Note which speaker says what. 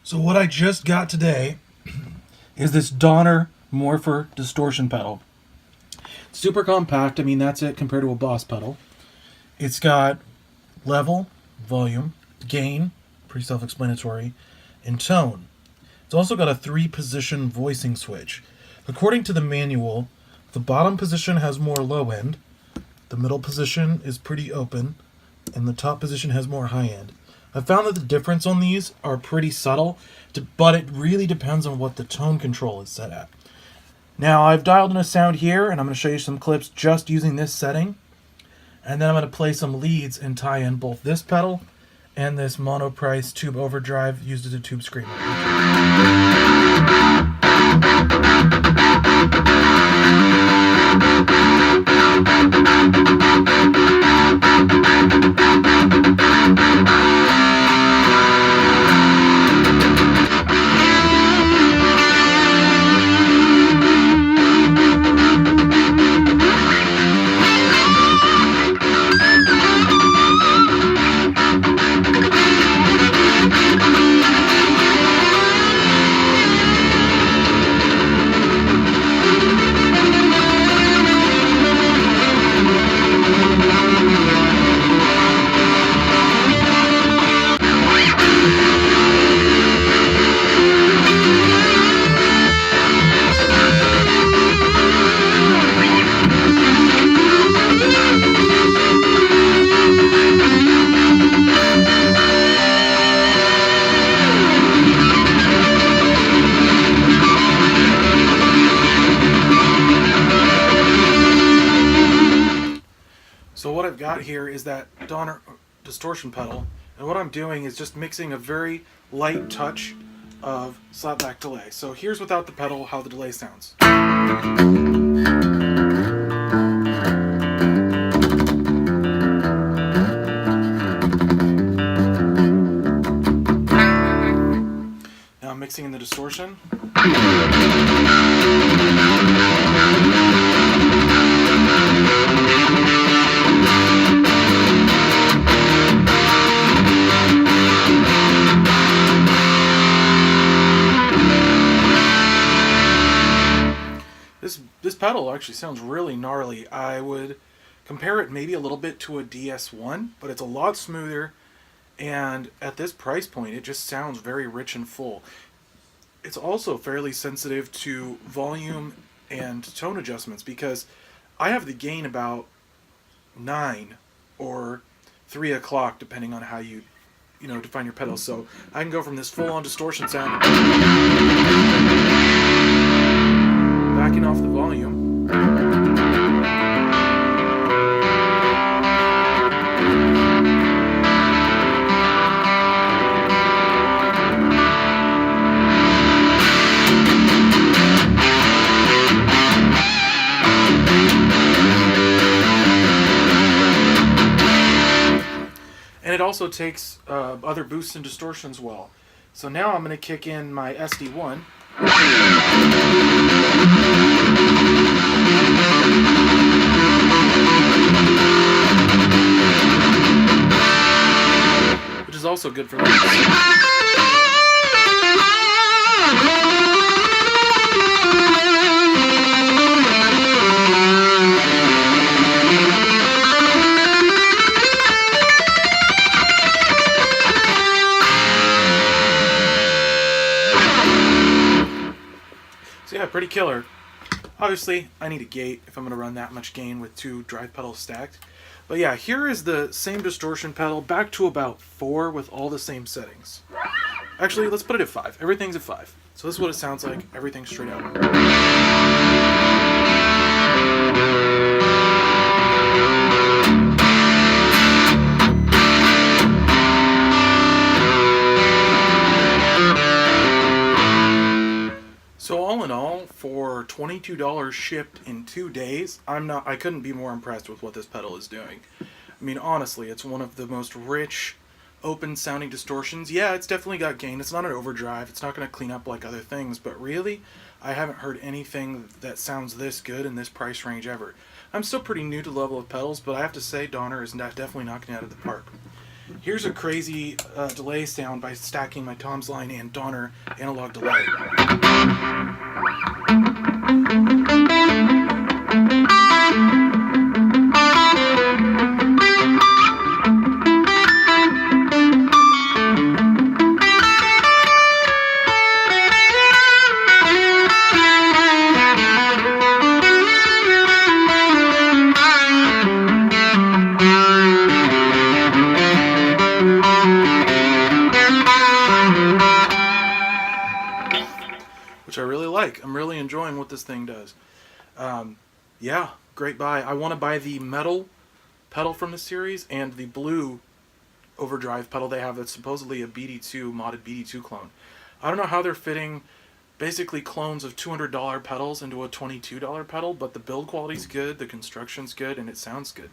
Speaker 1: So what I just got today is this Donner Morpher Distortion pedal. Super compact. I mean, that's it compared to a Boss pedal. It's got level, volume, gain, pretty self-explanatory, and tone. It's also got a 3-position voicing switch. According to the manual, the bottom position has more low end, the middle position is pretty open, and the top position has more high end. I found that the difference on these are pretty subtle, but it really depends on what the tone control is set at. Now, I've dialed in a sound here, and I'm going to show you some clips just using this setting. And then I'm going to play some leads and tie in both this pedal and this Monoprice tube overdrive used as a tube screamer. So what I've got here is that Donner distortion pedal, and what I'm doing is just mixing a very light touch of slapback delay. So here's without the pedal how the delay sounds. Now I'm mixing in the distortion. This pedal actually sounds really gnarly. I would compare it maybe a little bit to a DS1, but it's a lot smoother, and at this price point it just sounds very rich and full. It's also fairly sensitive to volume and tone adjustments because I have the gain about 9 or 3 o'clock depending on how you define your pedals. So I can go from this full-on distortion sound, backing off the volume, and it also takes other boosts and distortions well. So now I'm going to kick in my SD1. Which is also good for me. So yeah, pretty killer. Obviously, I need a gate if I'm going to run that much gain with 2 drive pedals stacked. But yeah, here is the same distortion pedal back to about 4 with all the same settings. Actually, let's put it at 5. Everything's at 5. So this is what it sounds like, everything straight out. So all in all, for $22 shipped in 2 days, I couldn't be more impressed with what this pedal is doing. I mean, honestly, it's one of the most rich, open-sounding distortions. Yeah, it's definitely got gain. It's not an overdrive. It's not going to clean up like other things, but really, I haven't heard anything that sounds this good in this price range ever. I'm still pretty new to the level of pedals, but I have to say Donner is definitely knocking it out of the park. Here's a crazy delay sound by stacking my Tomsline and Donner analog delay. Which I really like. I'm really enjoying what this thing does. Yeah, great buy. I want to buy the metal pedal from the series and the blue Overdrive pedal they have that's supposedly a BD2, modded BD2 clone. I don't know how they're fitting basically clones of $200 pedals into a $22 pedal, but the build quality's good, the construction's good, and it sounds good.